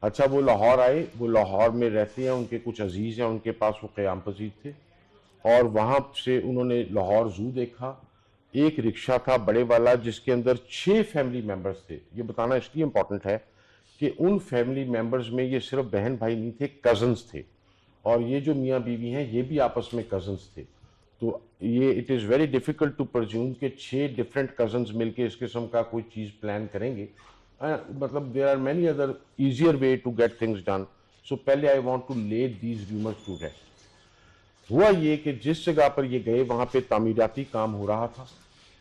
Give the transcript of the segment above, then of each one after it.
اچھا وہ لاہور آئے, وہ لاہور میں رہتے ہیں, ان کے کچھ عزیز ہیں ان کے پاس, وہ قیام پذیر تھے, اور وہاں سے انہوں نے لاہور زو دیکھا. ایک رکشہ تھا بڑے والا جس کے اندر 6 فیملی ممبرز تھے. یہ بتانا اس لیے امپورٹنٹ ہے کہ ان فیملی ممبرز میں یہ صرف بہن بھائی نہیں تھے, کزنز تھے, اور یہ جو میاں بیوی ہیں یہ بھی آپس میں کزنز تھے. تو یہ it is very difficult to presume کہ 6 ڈفرینٹ کزنز مل کے اس قسم کا کوئی چیز پلان کریں گے. مطلب there are many other easier way to get things done. So پہلے I want to lay these rumours to rest. ہوا یہ کہ جس جگہ پر یہ گئے وہاں پہ تعمیراتی کام ہو رہا تھا.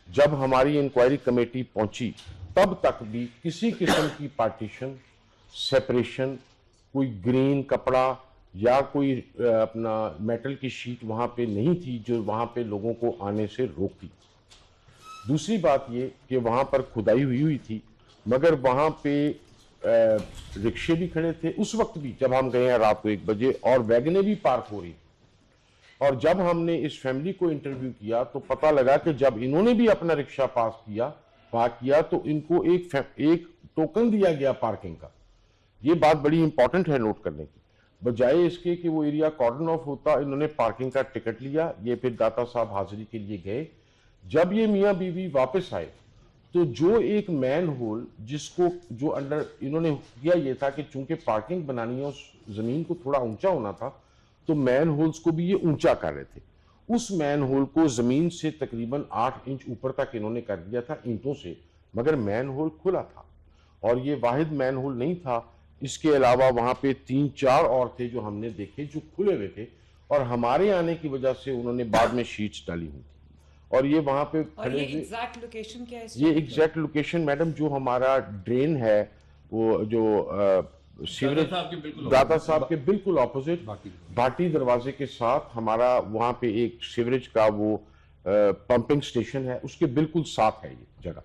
جب ہماری انکوائری کمیٹی پہنچی تب تک بھی کسی قسم کی پارٹیشن, سیپریشن, کوئی گرین کپڑا یا کوئی اپنا میٹل کی شیٹ وہاں پہ نہیں تھی جو وہاں پہ لوگوں کو آنے سے روکتی. دوسری بات یہ کہ وہاں پر کھدائی ہوئی تھی, مگر وہاں پہ رکشے بھی کھڑے تھے اس وقت بھی جب ہم گئے ہیں رات کو 1 بجے, اور ویگنیں بھی پارک ہو رہی. اور جب ہم نے اس فیملی کو انٹرویو کیا تو پتہ لگا کہ جب انہوں نے بھی اپنا رکشہ پارک کیا تو ان کو ایک ٹوکن دیا گیا پارکنگ کا. یہ بات بڑی امپورٹنٹ ہے نوٹ کرنے کی. بجائے اس کے کہ وہ ایریا کارڈن آف ہوتا, انہوں نے پارکنگ کا ٹکٹ لیا. یہ پھر داتا صاحب حاضری کے لیے گئے. جب یہ میاں بیوی واپس آئے تو جو ایک مین ہول جس کو جو انڈر انہوں نے کیا یہ تھا کہ چونکہ پارکنگ بنانی ہے اس زمین کو تھوڑا اونچا ہونا تھا, تو مین ہولز کو بھی یہ اونچا کر رہے تھے. اس مین ہول کو زمین سے تقریباً 8 انچ اوپر تک انہوں نے کر دیا تھا اینٹوں سے, مگر مین ہول کھلا تھا. اور یہ واحد مین ہول نہیں تھا, اس کے علاوہ وہاں پہ 3-4 اور تھے جو ہم نے دیکھے جو کھلے ہوئے تھے, اور ہمارے آنے کی وجہ سے انہوں نے بعد میں شیٹس ڈالی ہوئی تھی. اور یہ وہاں پہ کھڑے ہوئے. یہ ایگزیکٹ لوکیشن کیا ہے؟ یہ ایگزیکٹ لوکیشن میڈم جو ہمارا ڈرین ہے وہ جو سیوریج داتا صاحب کے بالکل اپوزٹ بھاٹی دروازے کے ساتھ ہمارا وہاں پہ ایک سیوریج کا وہ پمپنگ سٹیشن ہے, اس کے بالکل ساتھ ہے یہ جگہ.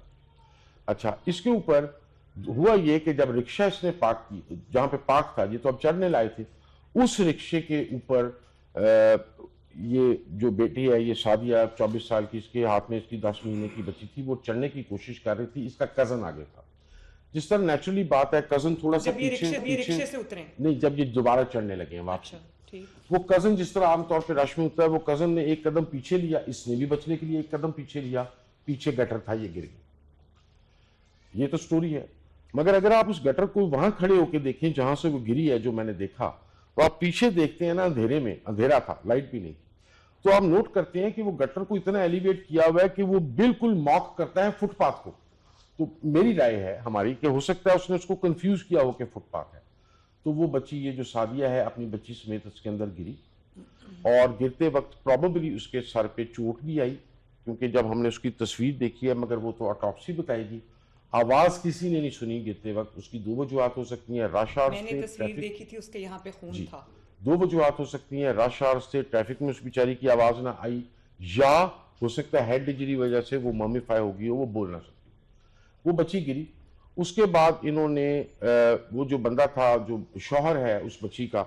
اچھا اس کے اوپر ہوا یہ کہ جب رکشہ اس نے پارک کی جہاں پہ پارک تھا, یہ تو اب چڑھنے لائے تھے, اس رکشے کے اوپر یہ جو بیٹی ہے یہ سعدیہ 24 سال کی, اس کے ہاتھ میں اس کی 10 مہینے کی بچی تھی, وہ چڑھنے کی کوشش کر رہی تھی. اس کا کزن آگے تھا. جس طرح نیچرلی بات ہے کزن تھوڑا سا رکشے سے اترے نہیں, جب یہ دوبارہ چڑھنے لگے ہیں واپس, وہ کزن جس طرح عام طور پہ رش میں ہوتا ہے, وہ کزن نے ایک قدم پیچھے لیا, اس نے بھی بچنے کے لیے ایک قدم پیچھے لیا, پیچھے گٹر تھا یہ گر گیا. یہ تو سٹوری ہے. مگر اگر آپ اس گٹر کو وہاں کھڑے ہو کے دیکھیں جہاں سے وہ گری ہے جو میں نے دیکھا, تو آپ پیچھے دیکھتے ہیں نا اندھیرے میں, اندھیرا تھا, لائٹ بھی نہیں تھی, تو آپ نوٹ کرتے ہیں کہ وہ گٹر کو اتنا ایلیویٹ کیا ہوا ہے کہ وہ بالکل ماک کرتا ہے فٹ پاتھ کو. تو میری رائے ہے ہماری کہ ہو سکتا ہے اس نے اس کو کنفیوز کیا ہو کہ فٹ پاتھ ہے. تو وہ بچی یہ جو سعدیہ ہے اپنی بچی سمیت اس کے اندر گری, اور گرتے وقت پروبیبلی اس کے سر پہ چوٹ بھی آئی, کیونکہ جب ہم نے اس کی تصویر دیکھی ہے, مگر وہ تو آٹوپسی بتائے گی, آواز کسی نے نہیں سنی گرتے وقت. اس کی 2 وجوہات ہو سکتی ہیں, رش آور سے, میں نے تصویر دیکھی تھی اس کے یہاں پہ خون تھا. 2 وجوہات ہو سکتی ہیں, رش آور سے, ٹریفک میں اس بیچاری کی آواز نہ آئی, یا ہو سکتا ہے ہیڈ انجری وجہ سے وہ ممیفائی ہو گئی ہو, وہ بول نہ سکتی. وہ بچی گری. اس کے بعد انہوں نے وہ جو بندہ تھا جو شوہر ہے اس بچی کا,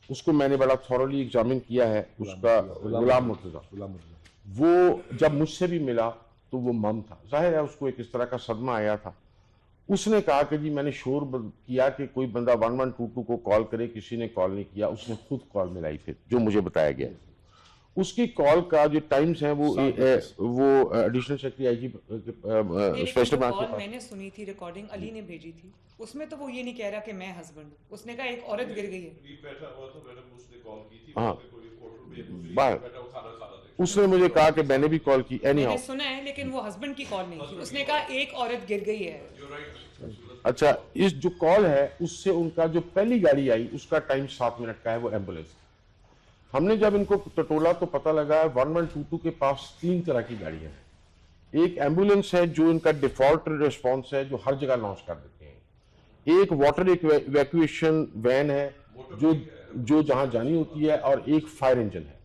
اس کو میں نے بڑا تھورولی ایگزامن کیا ہے, اس کا غلام مرتضیٰ, وہ جب مجھ سے بھی ملا تو وہ مم تھا. ظاہر ہے اس کو ایک اس طرح کا صدمہ آیا تھا. اس نے کہا کہ جی میں نے شور کیا کہ کوئی بندہ 1122 کو کال کرے, کسی نے کال نہیں کیا, اس نے خود کال ملائی پھر جو مجھے بتایا گیا. اس کی کال کا جو ٹائمز ہیں وہ additional secretary I G special branch call میں نے سنی تھی, ریکارڈنگ علی نے بھیجی تھی, اس میں تو وہ یہ نہیں کہہ رہا کہ میں ہسبینڈ ہوں, اس نے کہا ایک عورت گر گئی ہے. ہاں اس نے مجھے کہا کہ میں نے بھی کال کی, میں نے سنا ہے لیکن وہ ہسبینڈ کی کال نہیں تھی, اس نے کہا ایک عورت گر گئی ہے. اچھا اس جو کال ہے اس سے ان کا جو پہلی گاڑی آئی اس کا ٹائم 7 منٹ کا ہے, وہ ایمبولینس. ہم نے جب ان کو ٹٹولا تو پتہ لگا 1122 کے پاس 3 طرح کی گاڑیاں ہیں. ایک ایمبولینس ہے جو ان کا ڈیفالٹ ریسپانس ہے جو ہر جگہ لانچ کر دیتے ہیں. ایک واٹر ایویکویشن وین ہے جو جہاں جانی ہوتی ہے, اور ایک فائر انجن ہے.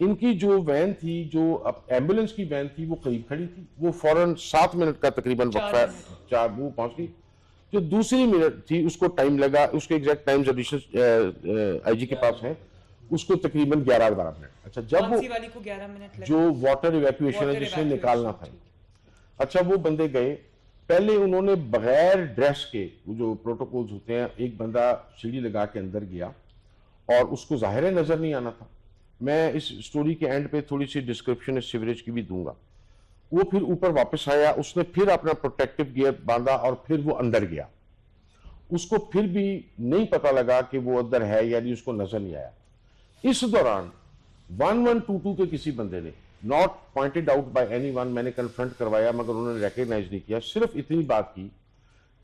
ان کی جو وین تھی, جو ایمبولینس کی وین تھی, وہ قریب کھڑی تھی, وہ فوراً 7 منٹ کا تقریباً وقفہ 4 وہ پہنچ گئی. جو دوسری منٹ تھی اس کو ٹائم لگا, اس کے ایگزیکٹ ٹائمز ایڈیشنل آئی جی کے پاس ہیں, اس کو تقریباً 11-12 منٹ. اچھا جب وہ کو 11 منٹ جو واٹر ایویکویشن ہے جس نے نکالنا تھا, اچھا وہ بندے گئے, पहले उन्होंने बगैर ड्रेस के, वो जो प्रोटोकॉल्स होते हैं, एक बंदा सीढ़ी लगा के अंदर गया और उसको जाहिर है नजर नहीं आना था। मैं इस स्टोरी के एंड पे थोड़ी सी डिस्क्रिप्शन इस सीवरेज की भी दूंगा। वो फिर ऊपर वापस आया, उसने फिर अपना प्रोटेक्टिव गियर बांधा और फिर वो अंदर गया। उसको फिर भी नहीं पता लगा कि वो अंदर है, यानी उसको नजर नहीं आया। इस दौरान 1122 के किसी बंदे ने, not pointed out by anyone, मैंने कन्फ्रंट करवाया मगर उन्होंने रिकॉग्नाइज नहीं किया, सिर्फ इतनी बात की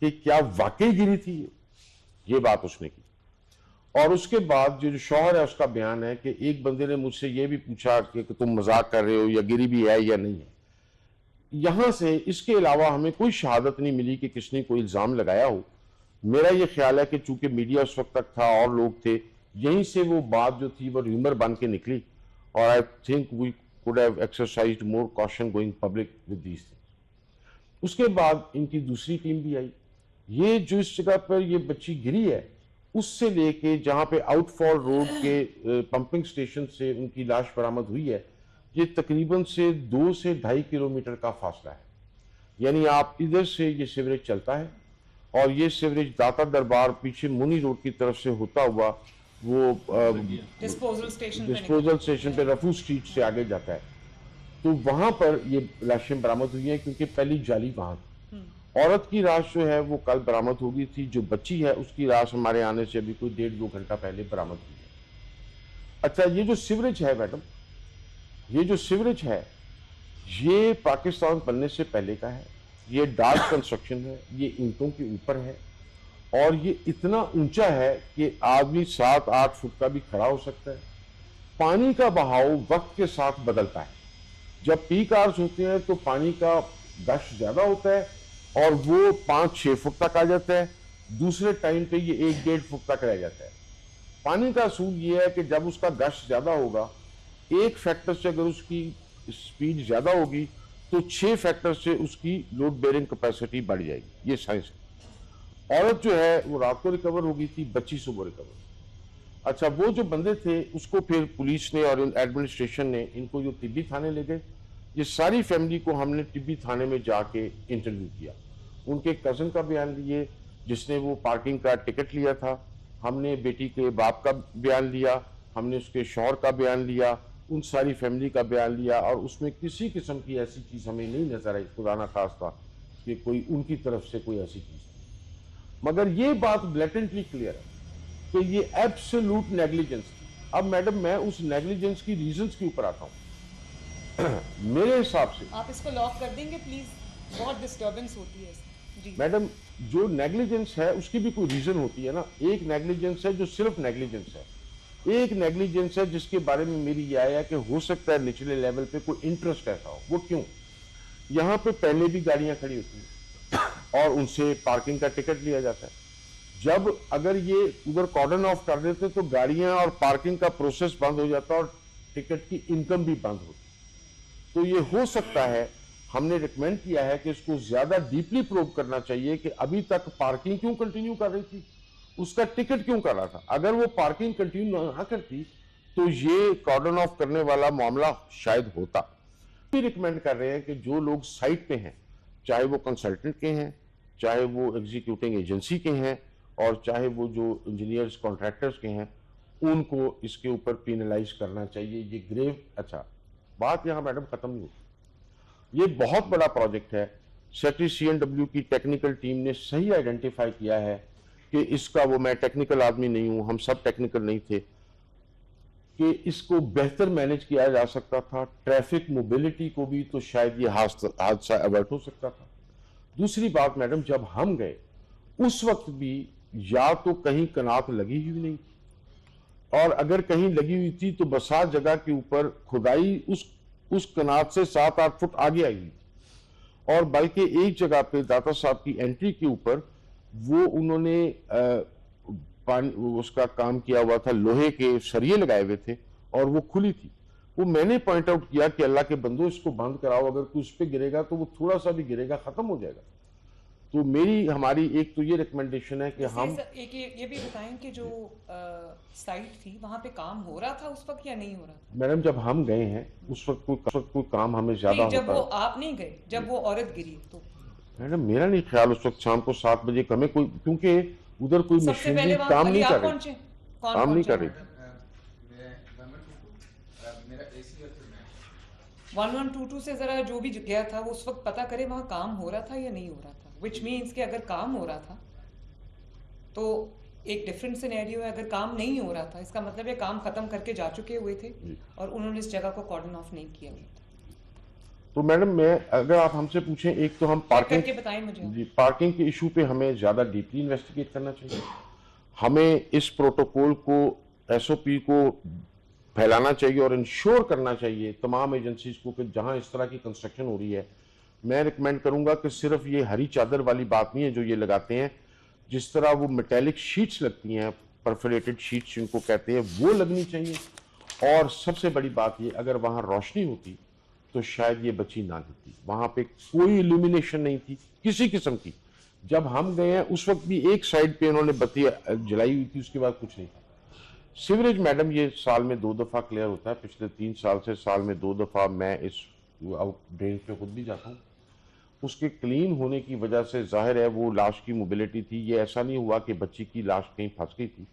कि क्या वाकई गिरी थी ये बात उसने की। और उसके बाद जो शौहर है उसका बयान है कि एक बंदे ने मुझसे ये भी पूछा कि तुम मजाक कर रहे हो या गिरी भी है या नहीं है। यहां से इसके अलावा हमें कोई शहादत नहीं मिली कि किसने कोई इल्जाम लगाया हो। मेरा ये ख्याल है कि चूंकि मीडिया उस वक्त तक था और लोग थे, यहीं से वो बात जो थी वो र्यूमर बन के निकली। और I think we could have exercised more caution going public with these things. उसके बाद इनकी दूसरी टीम भी आई। ये जो इस जगह पर ये बच्ची गिरी है, उससे लेके जहां पे आउटफॉल रोड के पंपिंग स्टेशन से उनकी लाश बरामद हुई है, ये तकरीबन से 2 से 2.5 किलोमीटर का फासला है। यानी आप इधर से ये सीवरेज चलता है और ये सीवरेज दाता दरबार पीछे मुनी रोड की तरफ से होता हुआ वो डिस्पोजल स्टेशन पे रफू स्ट्रीट से आगे जाता है। तो वहां पर ये लाशें बरामद हुई हैं क्योंकि पहली जाली वहां थी। औरत की लाश जो है वो कल बरामद हो गई थी। जो बच्ची है उसकी लाश हमारे आने से अभी कोई 1.5-2 घंटा पहले बरामद हुई है। अच्छा, ये जो सीवरेज है मैडम, ये जो सीवरेज है ये पाकिस्तान बनने से पहले का है। ये डार्क कंस्ट्रक्शन है, ये ईंटों के ऊपर है और ये इतना ऊंचा है कि आदमी 7-8 फुट का भी खड़ा हो सकता है। पानी का बहाव वक्त के साथ बदलता है। जब पीक आवर्स होते हैं तो पानी का गश ज्यादा होता है और वो 5-6 फुट तक आ जाता है। दूसरे टाइम पे ये 1-1.5 फुट तक रह जाता है। पानी का असूल ये है कि जब उसका गश ज्यादा होगा, एक फैक्टर से अगर उसकी स्पीड ज्यादा होगी तो 6 फैक्टर से उसकी लोड बेयरिंग कैपेसिटी बढ़ जाएगी। ये साइंस है। औरत जो है वो रात को रिकवर हो गई थी, बच्ची सुबह रिकवर। अच्छा, वो जो बंदे थे उसको फिर पुलिस ने और एडमिनिस्ट्रेशन ने इनको जो तिब्बी थाने ले गए। ये सारी फैमिली को हमने तिब्बी थाने में जाके इंटरव्यू किया। उनके कजन का बयान लिए जिसने वो पार्किंग का टिकट लिया था, हमने बेटी के बाप का बयान लिया, हमने उसके शौहर का बयान लिया, उन सारी फैमिली का बयान लिया और उसमें किसी किस्म की ऐसी चीज हमें नहीं नजर आई, खुदा ना खास्ता, कि कोई उनकी तरफ से कोई ऐसी चीज। मगर ये बात ब्लैटेंटली क्लियर है कि ये एब्सोल्यूट नेग्लिजेंस थी। अब मैडम मैं उस नेग्लिजेंस की रीजंस के ऊपर आता हूं। मेरे हिसाब से आप इसको लॉक कर देंगे प्लीज, बहुत डिस्टर्बेंस होती है जी। मैडम, जो नेग्लिजेंस है उसकी भी कोई रीजन होती है ना। एक नेग्लिजेंस है जो सिर्फ नेग्लिजेंस है, एक नेग्लिजेंस है जिसके बारे में मेरी ये आया कि हो सकता है निचले लेवल पे कोई इंटरेस्ट ऐसा हो। वो क्यों? यहाँ पे पहले भी गाड़ियां खड़ी होती हैं और उनसे पार्किंग का टिकट लिया जाता है। जब अगर ये उधर कॉर्डन ऑफ कर देते तो गाड़ियां और पार्किंग का प्रोसेस बंद हो जाता और टिकट की इनकम भी बंद होती। तो ये हो सकता है, हमने रिकमेंड किया है कि इसको ज्यादा डीपली प्रोब करना चाहिए कि अभी तक पार्किंग क्यों कंटिन्यू कर रही थी, उसका टिकट क्यों कर रहा था। अगर वो पार्किंग कंटिन्यू ना करती तो ये कॉर्डन ऑफ करने वाला मामला शायद होता। भी रिकमेंड कर रहे हैं कि जो लोग साइट पे हैं, चाहे वो कंसल्टेंट के हैं, चाहे वो एग्जीक्यूटिंग एजेंसी के हैं और चाहे वो जो इंजीनियर्स कॉन्ट्रैक्टर्स के हैं, उनको इसके ऊपर पेनलाइज करना चाहिए। ये ग्रेव। अच्छा, बात यहाँ मैडम खत्म नहीं होती। ये बहुत बड़ा प्रोजेक्ट है। सेक्रेटरी CNW की टेक्निकल टीम ने सही आइडेंटिफाई किया है कि इसका, वो मैं टेक्निकल आदमी नहीं हूं, हम सब टेक्निकल नहीं थे, कि इसको बेहतर मैनेज किया जा सकता था। ट्रैफिक मोबिलिटी को भी तो शायद ये हादसा अवॉइड हो सकता था। दूसरी बात मैडम, जब हम गए उस वक्त भी या तो कहीं कनात लगी हुई नहीं थी और अगर कहीं लगी हुई थी तो बसात जगह के ऊपर खुदाई उस कनात से 7-8 फुट आगे आई हुई थी। और बल्कि एक जगह पे दाता साहब की एंट्री के ऊपर वो उन्होंने उसका काम किया हुआ था, लोहे के सरिये लगाए हुए थे और वो खुली थी। वो मैंने पॉइंट आउट किया कि अल्लाह के बंदो इसको बंद कराओ, अगर कोई उस पर गिरेगा तो वो थोड़ा सा भी गिरेगा खत्म हो जाएगा। तो हमारी एक तो ये रिकमेंडेशन है कि हम एक ये भी बताएं कि जो साइट थी वहां पे काम हो रहा था उस वक्त या नहीं हो रहा था? मैडम, जब हम गए हैं उस वक्त कोई काम हमें ज्यादा जब होता वो आप नहीं गए, जब वो औरत गिरी तो मैडम मेरा नहीं ख्याल उस वक्त शाम को 7 बजे हमें कोई, क्योंकि उधर कोई सबसे मशीनरी पहले वहां काम अली नहीं आप कर रही, पहुंचे? कौन काम नहीं पहुंचे कर रही वहां? थी। मेरा एसी और फिर मैं 1122 से जरा जो भी गया था वो उस वक्त पता करे वहां काम हो रहा था या नहीं हो रहा था, विच मीन्स कि अगर काम हो रहा था तो एक डिफरेंट सिनेरियो है, अगर काम नहीं हो रहा था इसका मतलब है काम खत्म करके जा चुके हुए थे और उन्होंने इस जगह को कॉर्डन ऑफ नहीं किया हुआ था। तो मैडम मैं, अगर आप हमसे पूछें, एक तो हम चेक पार्किंग, करके बताएं मुझे आप। जी, पार्किंग के इशू पे हमें ज़्यादा डीपली इन्वेस्टिगेट करना चाहिए। हमें इस प्रोटोकॉल को, एसओपी को फैलाना चाहिए और इंश्योर करना चाहिए तमाम एजेंसीज को कि जहां इस तरह की कंस्ट्रक्शन हो रही है, मैं रिकमेंड करूंगा कि सिर्फ ये हरी चादर वाली बात नहीं है जो ये लगाते हैं, जिस तरह वो मेटेलिक शीट्स लगती हैं, परफोरेटेड शीट्स जिनको कहते हैं, वो लगनी चाहिए। और सबसे बड़ी बात ये, अगर वहाँ रोशनी होती तो शायद ये बच्ची ना गिरती। वहाँ पे कोई इल्यूमिनेशन नहीं थी किसी किस्म की। जब हम गए हैं उस वक्त भी एक साइड पे उन्होंने बत्ती जलाई हुई थी, उसके बाद कुछ नहीं था। सीवरेज मैडम ये साल में 2 दफ़ा क्लियर होता है, पिछले 3 साल से साल में 2 दफ़ा मैं इस आउट ड्रेन पे खुद भी जाता हूँ। उसके क्लीन होने की वजह से जाहिर है वो लाश की मोबिलिटी थी, ये ऐसा नहीं हुआ कि बच्ची की लाश कहीं फंस गई थी।